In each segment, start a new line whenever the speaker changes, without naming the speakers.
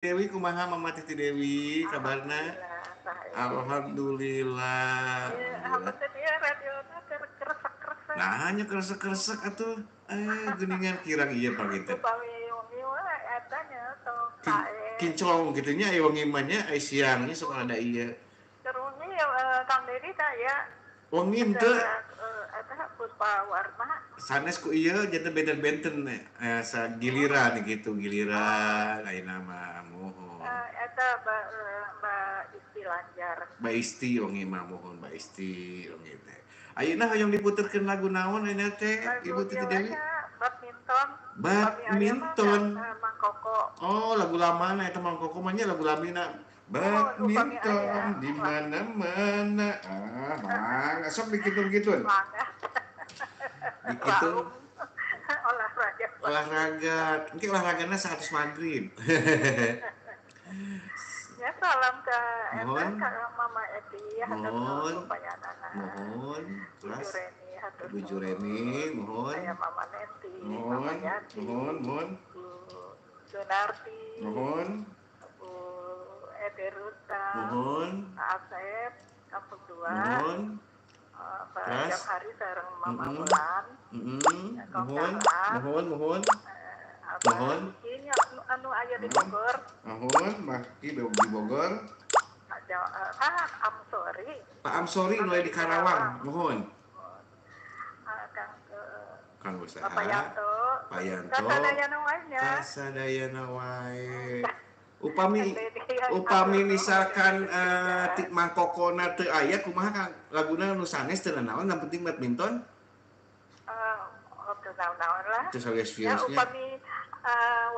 Dewi kumaha Mama Titi Dewi kabarna?
Alhamdulillah sae.
Alhamdulillah,
Ieu
alhamdulillah.
hapunten ieu radiona keresek-keresek.
Nah, hanya kresek-kresek atuh. Geuningan kirang ieu panginten.
Upami wengi mah eta nya sok
Kin
sae.
kinclong kitu nya aya wengi mah nya siangnya sok ada ieu.
Keur wengi Kang Dedi teh aya
Wengi
ada
henteu
eta Puspa Warma.
sanes ku ieu janten benten-benten giliran gitu,
Oh,
giliran ayeuna mah mohon.
eta Mbak Isti Lanjar.
Mbak Isti wengi mah mohon Mbak Isti wengi teh. Ayeuna hoyong diputerkeun lagu naon ayeuna teh
Lagu
Ibu Titi
ieu
Dewi?
nya badminton. Upami aya mah
Badminton.
Mang Koko.
Oh, lagu lamana eta Mang Koko mah nya lagu lamina.
Mohon upami
Badminton
aya
di mana-mana. Mang, sok dikitun-kitun.
mangga.
Dikitun
Laum olahraga.
olahraga. Engke olahragana 100 maghrib.
Ya salam ke eta
Mohon,
ke Mama Eti hatur nuhun
mohon,
rupayanana.
mohon.
Ibu
Terus
Reni hatur
Ibu Jureni,
nuhun.
mohon,
Aya Mama Neti, Mama
mohon,
Yati,
mohon, mohon,
Bu Sunarti,
mohon,
Bu Ederuta,
mohon,
Pak Asep, Kampung 2,
mohon.
Pak
Terus,
Jamhari sareng Mama
mm-mm,
Wulan, Kong
mohon,
Darat,
mohon, mohon,
Abah
mohon,
Ikin anu aya di Bogor,
mohon, Maki di Bogor.
I'm sorry,
Pak Amsori nu
anu
aya
di
di Karawang,
Karawang.
mohon.
Kang
Kang
Bapak
Usaha,
Yanto,
Pak Yanto,
kasadaya namanya.
kasadayana wae.
Kang
Upami
Dedi atur
upami
nuhun
misalkan
juga.
tik mangkokona teu aya kumaha Kang laguna nu sanes teu naon yang penting badminton
Waktu naon-naon lah.
teu sageus
Ya
virusnya.
upami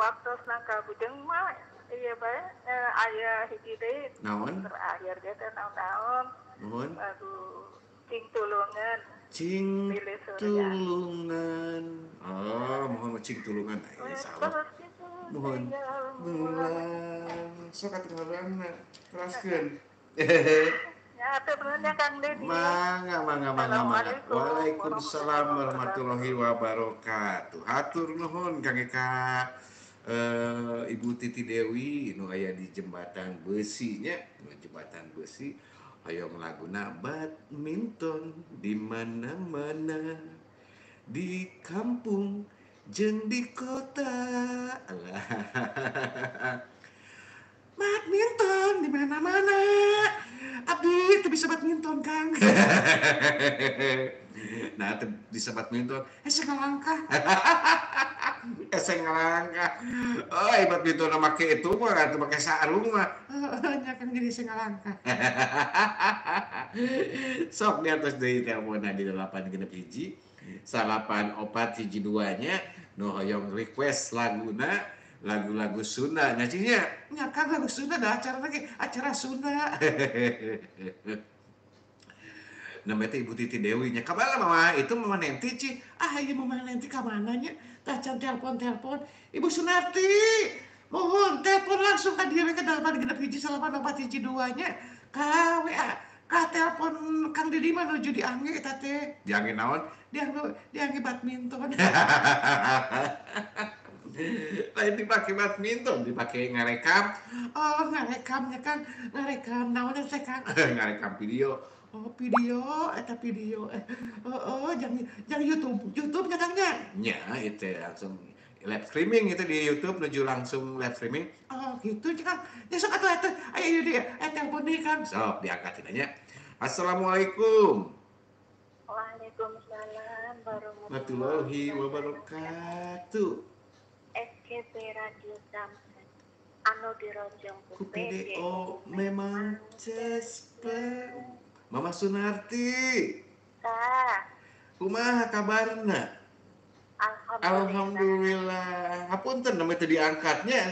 waktu nangka bujeng mah iya bae aya hiji deui
Naon?
terakhir dia teh naon-naon
Nuhun.
lagu Cing Tulungan
Cing
Billy Surya.
tulungan. Oh, mohon cing tulungan. Salah.
Terus itu
Mohon.
tinggal mulai.
Mulang. Sok atuh ngaranna. Teraskeun.
Ya atuh benernya Kang Dedi.
Mangga, mangga, mangga, mangga.
Assalamualaikum
Waalaikumsalam
warahmatullahi
warahmatullahi
wabarakatuh.
wabarakatuh. Hatur nuhun Kang Eka. Ibu Titi Dewi nu aya di jembatan besi nya, jembatan besi. Hayong laguna badminton di mana-mana. Di kampung jeung di kota. Alah. Badminton di mana-mana. Abdi teu bisa badminton, Kang. Nah, teu bisa badminton. Hese ngalangkah. Hese ngalangkah. Oh, badminton make itu mah atuh make sarung mah. Nya Kang jadi hese ngalangkah. Sok di atas deui teleponna di 861 941 nya nu hoyong request laguna lagu-lagu Sunda ngacinya nya kan lagu Sunda dah acara lagi acara Sunda. Namanya Ibu Titi Dewi nya kabala mama itu mama Nenti ci iya mama Nenti ka mananya tah can telepon Ibu Sunarti mohon telepon langsung ka dia ke 861 nya ka WA ka telepon Kang Didi mah nuju diangge eta teh diangge naon diangge badminton. Lain dipakai badminton, dipakai ngarekam. Oh, ngarekamnya kan, ngarekam naon teh Kang? Ngarekam video. Oh, video, eta video. Jangan YouTube nya Kangnya. Nya itu langsung live streaming itu di YouTube menuju langsung live streaming. Oh, gitu Kang. Ya sok atuh eta. Ayo dia, telepon deui Kang. Sok diangkatin aja. Assalamualaikum.
Waalaikumsalam warahmatullahi
Warahmatullahi
wabarakatuh.
wabarakatuh.
SKP Radio Samsen anu dironjong ku
Ku PDO
PDO
memang cespleng. Mama Sunarti,
tah
kumaha kabarna?
alhamdulillah.
Alhamdulillah. Hapunten namanya tadi angkatnya.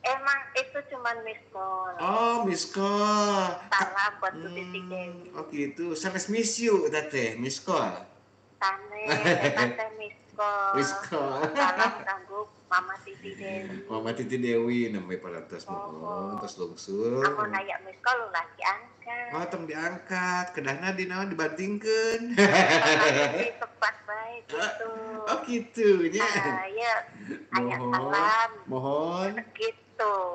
Emang itu cuman miss call.
Oh, Miss Call.
Salam buat Bu Titi Dewi.
Oh gitu. Sanes miss you teh, Miss Call.
Tane eta teh miss call.
Miss Call.
Salam kanggo Mama Titi Dewi.
Mama Titi Dewi namanya parantos mohon tos lungsur.
Amun aya miss call ulah diangkat.
Oh, tong diangkat, kedahna dinaon dibantingkeun.
Tepat baik gitu.
Oh gitu nya.
Aya salam.
Mohon.
Gitu gitu.